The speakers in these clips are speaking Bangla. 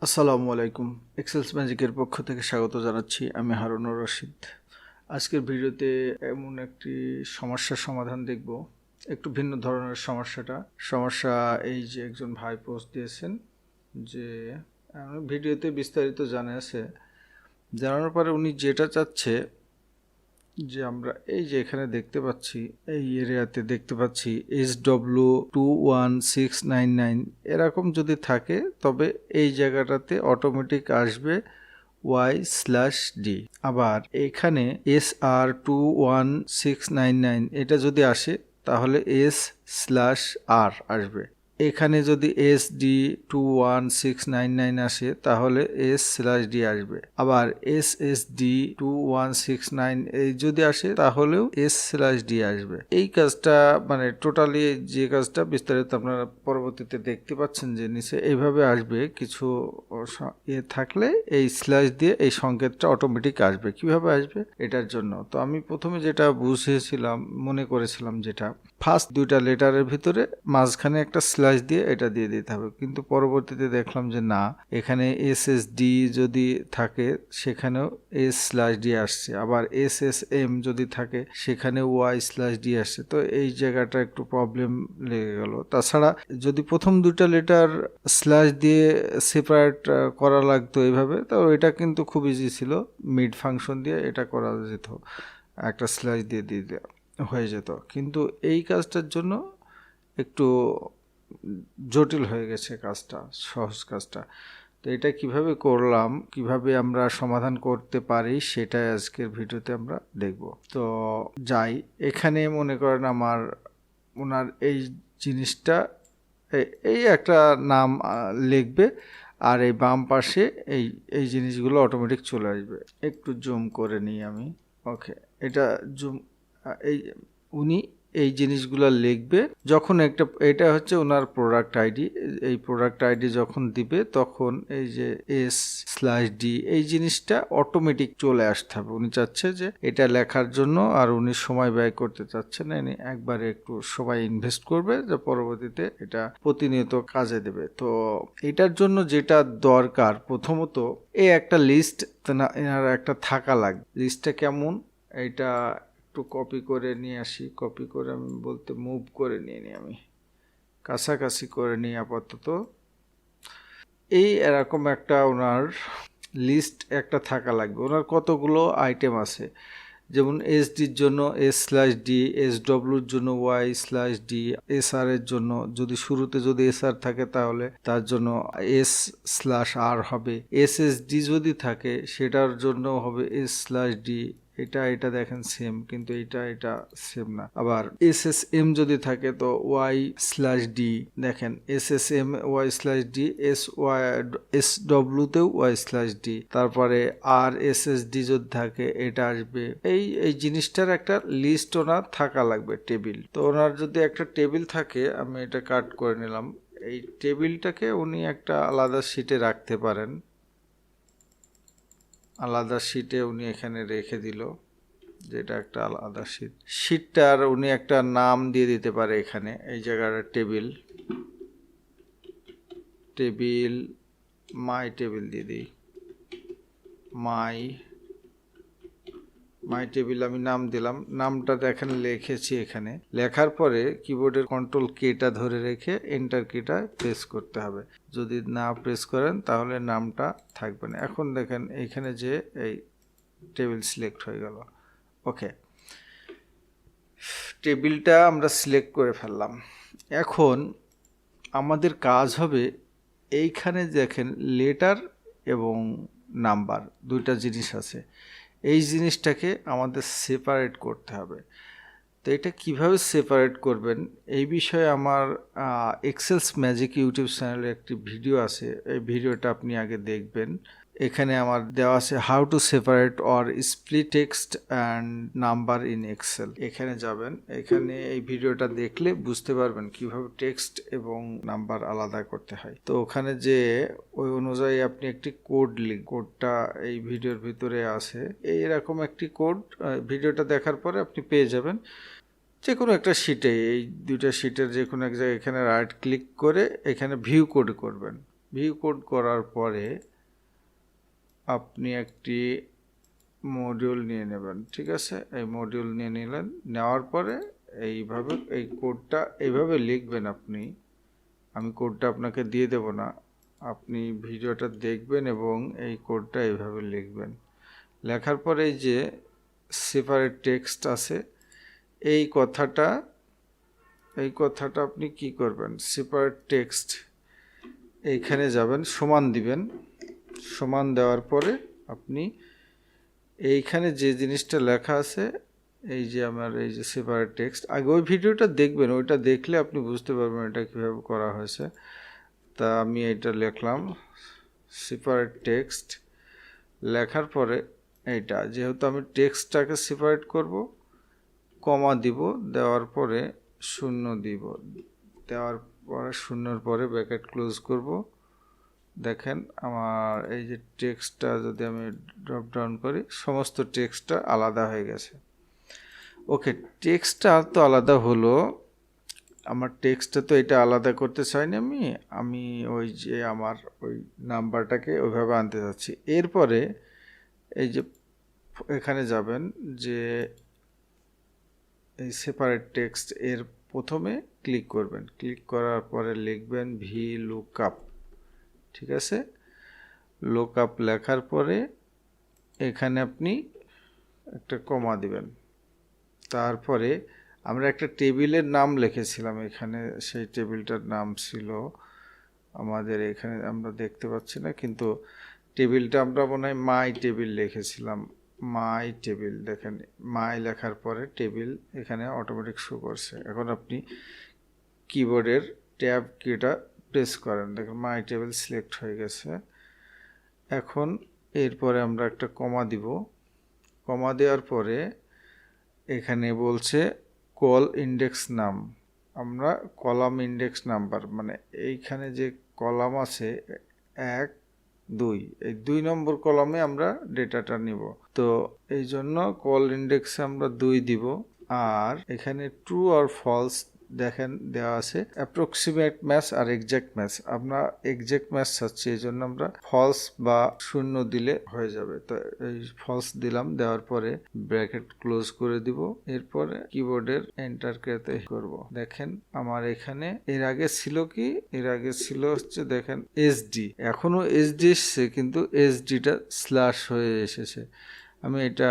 আসসালামু আলাইকুম। এক্সেলস ম্যাজিকের পক্ষ থেকে স্বাগত জানাচ্ছি। আমি হারুনুর রশিদ। আজকের ভিডিওতে এমন একটি সমস্যার সমাধান দেখব। একটু ভিন্ন ধরনের সমস্যা এই যে একজন ভাই পোস্ট দিয়েছেন যে ভিডিওতে বিস্তারিত জানানোর পরে উনি যেটা চাচ্ছে যে আমরা এই যে এখানে দেখতে পাচ্ছি, এই এরিয়াতে দেখতে পাচ্ছি SW21699 এরকম যদি থাকে তবে এই জায়গাটাতে অটোমেটিক আসবে y/d। আবার এখানে SR21699 এটা যদি আসে তাহলে S/R আসবে। এখানে যদি SD21699 আসে তাহলে S/D আসবে। আবার SSD21699 এই যদি আসে তাহলেও S/D আসবে। এই কাজটা মানে টোটালি যে কাজটা বিস্তারিত আপনারা পরবর্তীতে দেখতে পাচ্ছেন যে নিচে এইভাবে আসবে। কিছু থাকলে এই স্ল্যাশ দিয়ে এই সংকেতটা অটোমেটিক আসবে। কিভাবে আসবে এটার জন্য তো আমি প্রথমে যেটা বুঝেছিলাম, মনে করেছিলাম, যেটা ফার্স্ট দুইটা লেটারের ভিতরে মাঝখানে একটা স্ল্যাশ দিয়ে এটা দিয়ে দিতে হবে, কিন্তু পরবর্তীতে দেখলাম যে না, এখানে SSD যদি থাকে সেখানেও S/D আসছে, আবার SSM যদি থাকে সেখানে Y/D আসছে। তো এই জায়গাটা একটু প্রবলেম লেগে গেল। তাছাড়া যদি প্রথম দুইটা লেটার স্ল্যাশ দিয়ে সেপারেট করা লাগতো এইভাবে, তো এটা কিন্তু খুব ইজি ছিল। মিড ফাংশন দিয়ে এটা করা যেত, একটা স্ল্যাশ দিয়ে দিতে হয়ে যেত। কিন্তু এই কাজটার জন্য একটু জটিল হয়ে গেছে কাজটা, সহজ কাজটা। তো এটা কিভাবে করলাম, কিভাবে আমরা সমাধান করতে পারি সেটাই আজকের ভিডিওতে আমরা দেখব। তো যাই, এখানে মনে করেন ওনার এই জিনিসটা এই একটা নাম লিখবে, আর এই বাম পাশে এই জিনিসগুলো অটোমেটিক চলে আসবে। একটু জুম করে নিই আমি। ওকে, এটা জুম, এই উনি এই জিনিসগুলো লিখবে যখন এটা হচ্ছে ওনার প্রোডাক্ট আইডি। এই প্রোডাক্ট আইডি যখন দিবে তখন এই যে S/D এই জিনিসটা অটোমেটিক চলে আসতে হবে। উনি চাচ্ছে যে এটা লেখার জন্য, আর উনি সময় ব্যয় করতে চাচ্ছে না, উনি একবারে একটু সময় ইনভেস্ট করবে যে পরবর্তীতে এটা প্রতিনিয়ত কাজে দেবে। তো এটার জন্য যেটা দরকার, প্রথমত এই একটা লিস্ট এনার একটা থাকা লাগবে। লিস্টটা কেমন, এটা একটু কপি করে নিয়ে আসি। কপি করে আমি বলতে মুভ করে নিয়ে নিই, আমি কাছাকাছি করে নিই আপাতত। এই এরকম একটা ওনার লিস্ট একটা থাকা লাগবে। ওনার কতগুলো আইটেম আছে, যেমন SDর জন্য S/D, SWর জন্য Y/D, SR এর জন্য যদি শুরুতে যদি SR থাকে তাহলে তার জন্য S/R হবে। SSD যদি থাকে সেটার জন্য হবে S/D। এটা দেখেন সেম, কিন্তু এটা সেম না। আবার SSM যদি থাকে তো Y/D, দেখেন SSM Y/D, SW তেও Y/D। তারপরে আর SSD যদি থাকে এটা আসবে। এই জিনিসটার একটা লিস্ট ওনার থাকা লাগবে, টেবিল। তো ওনার যদি একটা টেবিল থাকে, আমি এটা কাট করে নিলাম। এই টেবিলটাকে উনি একটা আলাদা শিটে রাখতে পারেন। আলাদা শিটে উনি এখানে রেখে দিল, যেটা একটা আলাদা শিটটার উনি একটা নাম দিয়ে দিতে পারে। এখানে এই জায়গাটা টেবিল মাই টেবিল দিয়ে দিই। মাই টেবিল আমি নাম দিলাম। নামটা দেখেন লিখেছি। এখানে লেখার পরে কিবোর্ডের কন্ট্রোল কিটা ধরে রেখে এন্টার কিটা প্রেস করতে হবে। যদি না প্রেস করেন তাহলে নামটা থাকবে না। এখন দেখেন এইখানে যে এই টেবিল সিলেক্ট হয়ে গেল। ওকে, টেবিলটা আমরা সিলেক্ট করে ফেললাম। এখন আমাদের কাজ হবে, এইখানে দেখেন লেটার এবং নাম্বার দুইটা জিনিস আছে, এই জিনিসটাকে আমাদের সেপারেট করতে হবে। তো এটা কিভাবে সেপারেট করবেন এই বিষয়ে আমার এক্সেলস ম্যাজিক ইউটিউব চ্যানেলে একটি ভিডিও আছে। এই ভিডিওটা আপনি আগে দেখবেন। এখানে আমার দেওয়া আছে how to separate or split text and number in Excel. এখানে যাবেন, এখানে এই ভিডিওটা দেখলে বুঝতে পারবেন কিভাবে টেক্সট এবং নাম্বার আলাদা করতে হয়। তো ওখানে যে ওই অনুযায়ী আপনি একটি কোডটা এই ভিডিওর ভিতরে আছে। এইরকম একটি কোড ভিডিওটা দেখার পরে আপনি পেয়ে যাবেন। যে কোনো একটা শিটে, এই দুইটা শিটের যে কোনো এক জায়গায় এখানে রাইট ক্লিক করে এখানে ভিউ কোড করবেন। ভিউ কোড করার পরে আপনি একটি মডিউল নিয়ে নেবেন, ঠিক আছে? এই মডিউল নিয়ে নিলেন, নেওয়ার পরে এইভাবে এই কোডটা এইভাবে লিখবেন আপনি। আমি কোডটা আপনাকে দিয়ে দেব না, আপনি ভিডিওটা দেখবেন এবং এই কোডটা এইভাবে লিখবেন। লেখার পরে এই যে সেপারেট টেক্সট আছে, এই কথাটা আপনি কি করবেন, সেপারেট টেক্সট এইখানে যাবেন, সমান দিবেন। সমান দেওয়ার পরে আপনি এইখানে যে জিনিসটা লেখা আছে, এই যে আমার এই যে সেপারেট টেক্সট, আগে ওই ভিডিওটা দেখবেন, ওইটা দেখলে আপনি বুঝতে পারবেন এটা কীভাবে করা হয়েছে। তা আমি এটা লিখলাম সেপারেট টেক্সট। লেখার পরে এইটা যেহেতু আমি টেক্সটটাকে সেপারেট করব, কমা দিব, দেওয়ার পরে শূন্য দিব, দেওয়ার পরে শূন্যর পরে ব্র্যাকেট ক্লোজ করব। দেখেন আমার এই যে টেক্সটটা যদি আমি ড্রপ ডাউন করি, সমস্ত টেক্সটটা আলাদা হয়ে গেছে। ওকে, টেক্সটটা তো আলাদা হলো, আমার টেক্সটটা তো এটা আলাদা করতে চাইনি আমি ওই যে আমার ওই নাম্বারটাকে ওইভাবে আনতে যাচ্ছি। এরপরে এই যে এখানে যাবেন, যে এই সেপারেট টেক্সট এর প্রথমে ক্লিক করবেন, ক্লিক করার পরে লিখবেন vlookup, ঠিক আছে? লুকআপ লেখার পরে এখানে আপনি একটা কমা দিবেন। তারপরে আমরা একটা টেবিলের নাম লিখেছিলাম এখানে, সেই টেবিলটার নাম ছিল আমাদের, এখানে আমরা দেখতে পাচ্ছি না, কিন্তু টেবিলটা আমরা মনে হয় মাই টেবিল লিখেছিলাম, মাই টেবিল। দেখেন মাই লেখার পরে টেবিল এখানে অটোমেটিক শো করছে। এখন আপনি কিবোর্ডের ট্যাব কিটা প্রেস করেন, দেখেন মাই টেবিল সিলেক্ট হয়ে গেছে। এখন এরপরে আমরা একটা কমা দিব, কমা দেওয়ার পরে এখানে বলছে কল ইন্ডেক্স নাম, আমরা কলাম ইন্ডেক্স নাম্বার, মানে এইখানে যে কলাম আছে 1, 2, এই 2 নম্বর কলামে আমরা ডেটাটা নিব। তো এই জন্য কল ইন্ডেক্সে আমরা 2 দিব। আর এখানে ট্রু আর ফলস দেখেন দেওয়া আছে, অ্যাপ্রক্সিমেট ম্যাচ আর এক্সাক্ট ম্যাচ। আমরা এক্সাক্ট ম্যাচ চাচ্ছি, এই জন্য আমরা ফলস বা শূন্য দিলে হয়ে যাবে। তো এই ফলস দিলাম, দেওয়ার পরে ব্র্যাকেট ক্লোজ করে দিব। এরপরে কিবোর্ডের এন্টার কেতে করব। দেখেন আমার এখানে এর আগে ছিল কি, এর আগে ছিল হচ্ছে দেখেন এসডি, এখনো এসডি এসছে, কিন্তু এসডিটা স্ল্যাশ হয়ে এসেছে। আমি এটা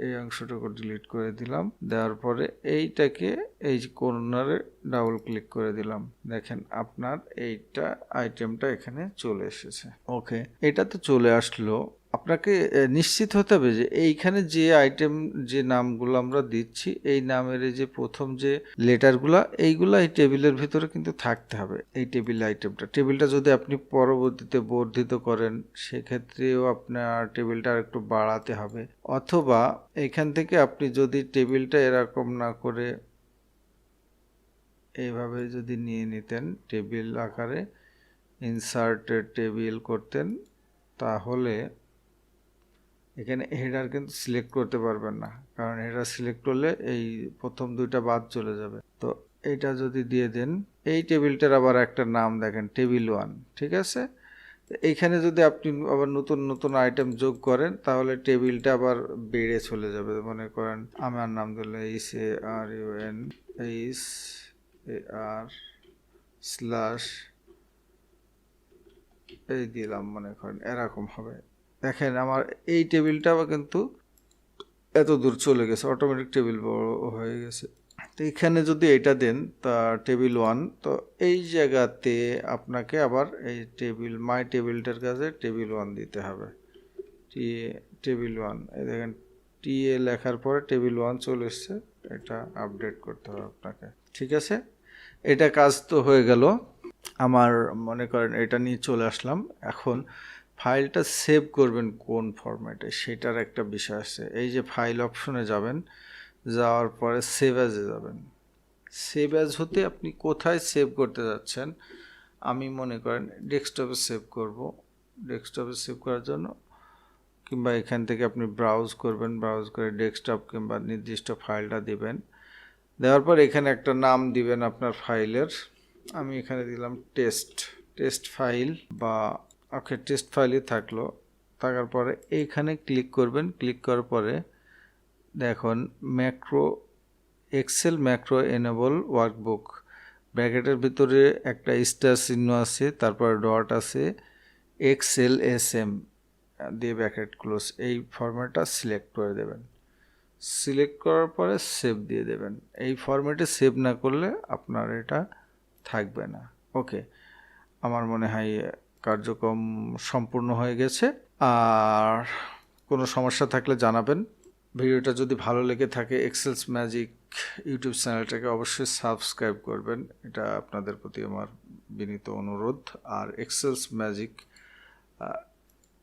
এই অংশটাকে ডিলিট করে দিলাম। দেওয়ার পরে এইটাকে এই কর্নারে ডাবল ক্লিক করে দিলাম। দেখেন আপনার এইটা আইটেমটা এখানে চলে এসেছে। ওকে, এটা তো চলে আসলো। আপনাকে নিশ্চিত হতে হবে যে এইখানে যে আইটেম, যে নামগুলো আমরা দিচ্ছি, এই নামের যে প্রথম যে লেটারগুলো, এইগুলো এই টেবিলের ভিতরে কিন্তু থাকতে হবে। এই টেবিল আইটেমটা, টেবিলটা যদি আপনি পরবর্তীতে বর্ধিত করেন, সেক্ষেত্রেও আপনার টেবিলটা আর একটু বাড়াতে হবে। অথবা এখান থেকে আপনি যদি টেবিলটা এরকম না করে এইভাবে যদি নিয়ে নিতেন, টেবিল আকারে ইনসার্টেড টেবিল করতেন, তাহলে এখানে হেডার কিন্তু সিলেক্ট করতে পারবেন না, কারণ হেডার সিলেক্ট করলে এই প্রথম 2টা বাদ চলে যাবে। তো এইটা যদি দিয়ে দেন, এই টেবিলটার আবার একটা নাম দেখেন টেবিল 1, ঠিক আছে? এইখানে যদি আপনি আবার নতুন নতুন আইটেম যোগ করেন, তাহলে টেবিলটা আবার বেড়ে চলে যাবে। মনে করেন আমার নাম দিলে HARUN এই দিলাম, মনে করেন এরকম হবে। দেখেন আমার এই টেবিলটা কিন্তু এত দূর চলে গেছে, অটোমেটিক টেবিল বড় হয়ে গেছে। তো এখানে যদি এটা দেন তা টেবিল 1, তো এই জায়গাতে আপনাকে আবার এই টেবিল মাই টেবিলটার কাছে টেবিল 1 দিতে হবে। টেবিল 1, এই দেখেন টিএ লেখার পরে টেবিল 1 চলে এসছে, এটা আপডেট করতে হবে আপনাকে, ঠিক আছে? এটা কাজ তো হয়ে গেল আমার। মনে করেন এটা নিয়ে চলে আসলাম। এখন ফাইলটা সেভ করবেন কোন ফরম্যাটে, সেটার একটা বিষয় আছে। এই যে ফাইল অপশনে যাবেন, যাওয়ার পরে সেভ অ্যাজে যাবেন। সেভ অ্যাজ হতে আপনি কোথায় সেভ করতে যাচ্ছেন, আমি মনে করেন ডেস্কটপে সেভ করব। ডেস্কটপে সেভ করার জন্য কিংবা এখান থেকে আপনি ব্রাউজ করবেন, ব্রাউজ করে ডেস্কটপ কিংবা নির্দিষ্ট ফাইলটা দিবেন। দেওয়ার পর এখানে একটা নাম দিবেন আপনার ফাইলের। আমি এখানে দিলাম টেস্ট, টেস্ট ফাইল বা ওকে টেস্ট ফাইলই থাকলো। থাকার পরে এইখানে ক্লিক করবেন। ক্লিক করার পরে দেখুন macro Excel macro enable workbook, ব্র্যাকেটের ভিতরে একটা স্টার চিহ্ন আছে, তারপর ডট আছে, এক্সেল এসএম দিয়ে ব্র্যাকেট ক্লোজ। এই ফরম্যাটটা সিলেক্ট করে দেবেন। সিলেক্ট করার পরে সেভ দিয়ে দেবেন। এই ফরম্যাটে সেভ না করলে আপনার এটা থাকবে না। ওকে, আমার মনে হয় কার্যক্রম সম্পূর্ণ হয়ে গেছে। আর কোনো সমস্যা থাকলে জানাবেন। ভিডিওটা যদি ভালো লেগে থাকে এক্সেলস ম্যাজিক ইউটিউব চ্যানেলটাকে অবশ্যই সাবস্ক্রাইব করবেন, এটা আপনাদের প্রতি আমার বিনীত অনুরোধ। আর এক্সেলস ম্যাজিক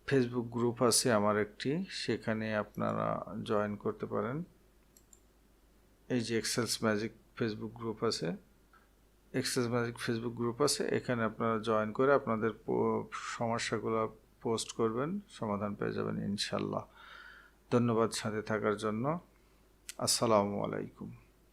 ফেসবুক গ্রুপ আছে আমার একটি, সেখানে আপনারা জয়েন করতে পারেন। এই যে এক্সেলস ম্যাজিক ফেসবুক গ্রুপ আছে, এক্সেলস ম্যাজিক ফেসবুক গ্রুপ আছে, এখানে আপনারা জয়েন করে আপনাদের সমস্যাগুলো পোস্ট করবেন, সমাধান পেয়ে যাবেন ইনশাল্লাহ। ধন্যবাদ সাথে থাকার জন্য। আসসালামু আলাইকুম।